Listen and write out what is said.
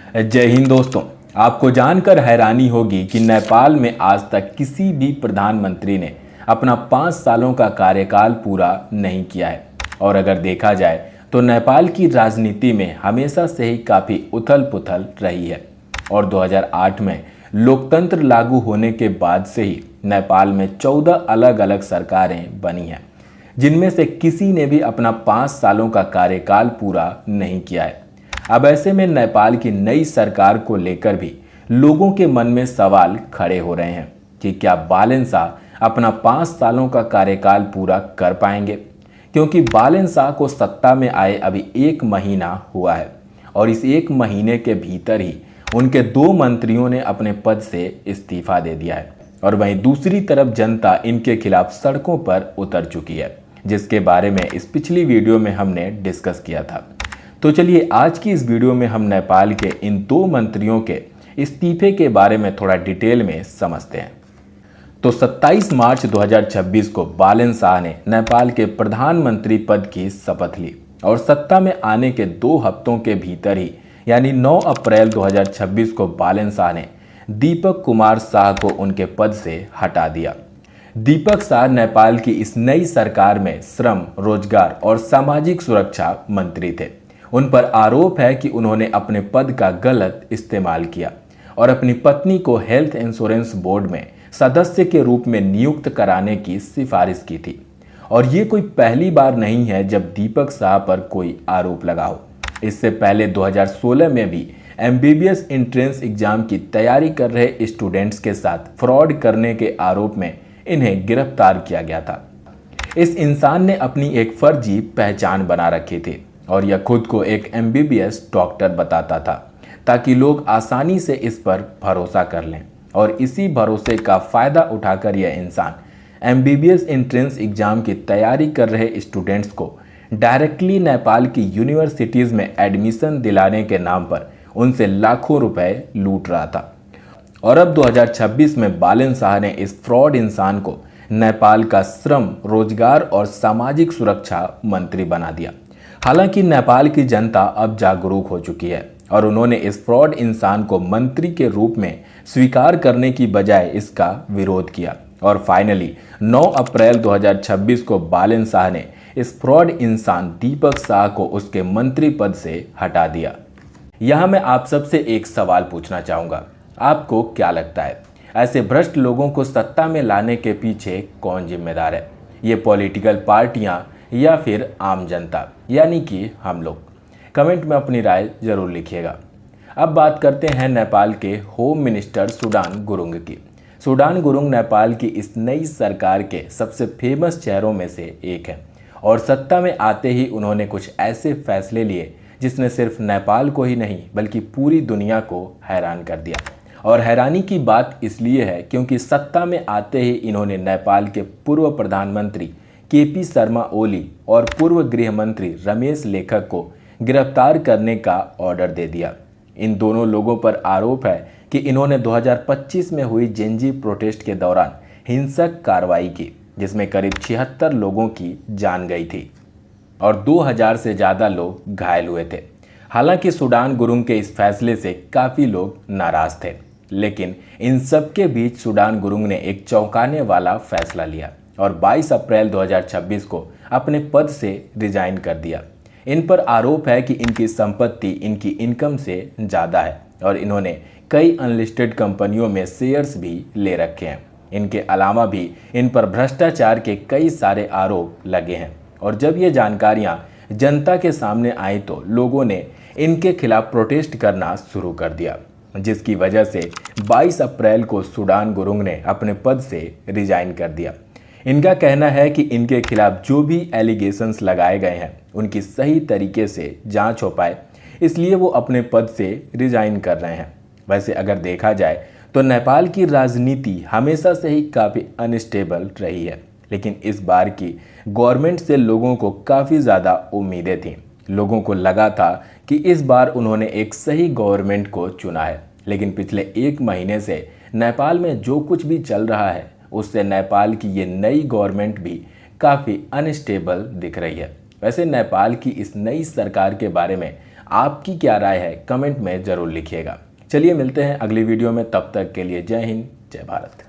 जय हिंद दोस्तों। आपको जानकर हैरानी होगी कि नेपाल में आज तक किसी भी प्रधानमंत्री ने अपना 5 सालों का कार्यकाल पूरा नहीं किया है। और अगर देखा जाए तो नेपाल की राजनीति में हमेशा से ही काफ़ी उथल पुथल रही है। और 2008 में लोकतंत्र लागू होने के बाद से ही नेपाल में 14 अलग अलग सरकारें बनी हैं, जिनमें से किसी ने भी अपना 5 सालों का कार्यकाल पूरा नहीं किया है। अब ऐसे में नेपाल की नई सरकार को लेकर भी लोगों के मन में सवाल खड़े हो रहे हैं कि क्या बालेन शाह अपना 5 सालों का कार्यकाल पूरा कर पाएंगे, क्योंकि बालेन शाह को सत्ता में आए अभी 1 महीना हुआ है और इस 1 महीने के भीतर ही उनके 2 मंत्रियों ने अपने पद से इस्तीफा दे दिया है। और वहीं दूसरी तरफ जनता इनके खिलाफ सड़कों पर उतर चुकी है, जिसके बारे में इस पिछली वीडियो में हमने डिस्कस किया था। तो चलिए आज की इस वीडियो में हम नेपाल के इन 2 मंत्रियों के इस्तीफे के बारे में थोड़ा डिटेल में समझते हैं। तो 27 मार्च 2026 को बालेन शाह ने नेपाल के प्रधानमंत्री पद की शपथ ली और सत्ता में आने के 2 हफ्तों के भीतर ही यानी 9 अप्रैल 2026 को बालेन शाह ने दीपक कुमार शाह को उनके पद से हटा दिया। दीपक शाह नेपाल की इस नई सरकार में श्रम, रोजगार और सामाजिक सुरक्षा मंत्री थे। उन पर आरोप है कि उन्होंने अपने पद का गलत इस्तेमाल किया और अपनी पत्नी को हेल्थ इंश्योरेंस बोर्ड में सदस्य के रूप में नियुक्त कराने की सिफारिश की थी। और ये कोई पहली बार नहीं है जब दीपक शाह पर कोई आरोप लगा हो। इससे पहले 2016 में भी MBBS एंट्रेंस एग्जाम की तैयारी कर रहे स्टूडेंट्स के साथ फ्रॉड करने के आरोप में इन्हें गिरफ्तार किया गया था। इस इंसान ने अपनी एक फर्जी पहचान बना रखी थी और यह खुद को एक MBBS डॉक्टर बताता था, ताकि लोग आसानी से इस पर भरोसा कर लें। और इसी भरोसे का फ़ायदा उठाकर यह इंसान MBBS एंट्रेंस एग्ज़ाम की तैयारी कर रहे स्टूडेंट्स को डायरेक्टली नेपाल की यूनिवर्सिटीज़ में एडमिशन दिलाने के नाम पर उनसे लाखों रुपए लूट रहा था। और अब 2026 में बालेन शाह ने इस फ्रॉड इंसान को नेपाल का श्रम, रोजगार और सामाजिक सुरक्षा मंत्री बना दिया। हालांकि नेपाल की जनता अब जागरूक हो चुकी है और उन्होंने इस फ्रॉड इंसान को मंत्री के रूप में स्वीकार करने की बजाय इसका विरोध किया। और फाइनली 9 अप्रैल 2026 को बालेन शाह ने इस फ्रॉड इंसान दीपक शाह को उसके मंत्री पद से हटा दिया। यहाँ मैं आप सबसे एक सवाल पूछना चाहूँगा, आपको क्या लगता है ऐसे भ्रष्ट लोगों को सत्ता में लाने के पीछे कौन जिम्मेदार है? ये पॉलिटिकल पार्टियाँ या फिर आम जनता यानी कि हम लोग? कमेंट में अपनी राय जरूर लिखिएगा। अब बात करते हैं नेपाल के होम मिनिस्टर सुडान गुरुंग की। सुडान गुरुंग नेपाल की इस नई सरकार के सबसे फेमस चेहरों में से एक है और सत्ता में आते ही उन्होंने कुछ ऐसे फैसले लिए जिसने सिर्फ नेपाल को ही नहीं बल्कि पूरी दुनिया को हैरान कर दिया। और हैरानी की बात इसलिए है क्योंकि सत्ता में आते ही इन्होंने नेपाल के पूर्व प्रधानमंत्री KP शर्मा ओली और पूर्व गृह मंत्री रमेश लेखक को गिरफ्तार करने का ऑर्डर दे दिया। इन दोनों लोगों पर आरोप है कि इन्होंने 2025 में हुई जेनजी प्रोटेस्ट के दौरान हिंसक कार्रवाई की, जिसमें करीब 76 लोगों की जान गई थी और 2000 से ज़्यादा लोग घायल हुए थे। हालांकि सुडान गुरुंग के इस फैसले से काफ़ी लोग नाराज थे, लेकिन इन सब के बीच सुडान गुरुंग ने एक चौंकाने वाला फैसला लिया और 22 अप्रैल 2026 को अपने पद से रिजाइन कर दिया। इन पर आरोप है कि इनकी संपत्ति इनकी इनकम से ज़्यादा है और इन्होंने कई अनलिस्टेड कंपनियों में शेयर्स भी ले रखे हैं। इनके अलावा भी इन पर भ्रष्टाचार के कई सारे आरोप लगे हैं। और जब ये जानकारियां जनता के सामने आई तो लोगों ने इनके खिलाफ प्रोटेस्ट करना शुरू कर दिया, जिसकी वजह से 22 अप्रैल को सुडान गुरुंग ने अपने पद से रिजाइन कर दिया। इनका कहना है कि इनके खिलाफ जो भी एलिगेशंस लगाए गए हैं उनकी सही तरीके से जांच हो पाए, इसलिए वो अपने पद से रिजाइन कर रहे हैं। वैसे अगर देखा जाए तो नेपाल की राजनीति हमेशा से ही काफ़ी अनस्टेबल रही है, लेकिन इस बार की गवर्नमेंट से लोगों को काफ़ी ज़्यादा उम्मीदें थीं। लोगों को लगा था कि इस बार उन्होंने एक सही गवर्नमेंट को चुना है, लेकिन पिछले 1 महीने से नेपाल में जो कुछ भी चल रहा है उससे नेपाल की ये नई गवर्नमेंट भी काफ़ी अनस्टेबल दिख रही है। वैसे नेपाल की इस नई सरकार के बारे में आपकी क्या राय है कमेंट में ज़रूर लिखिएगा। चलिए मिलते हैं अगली वीडियो में, तब तक के लिए जय हिंद, जय भारत।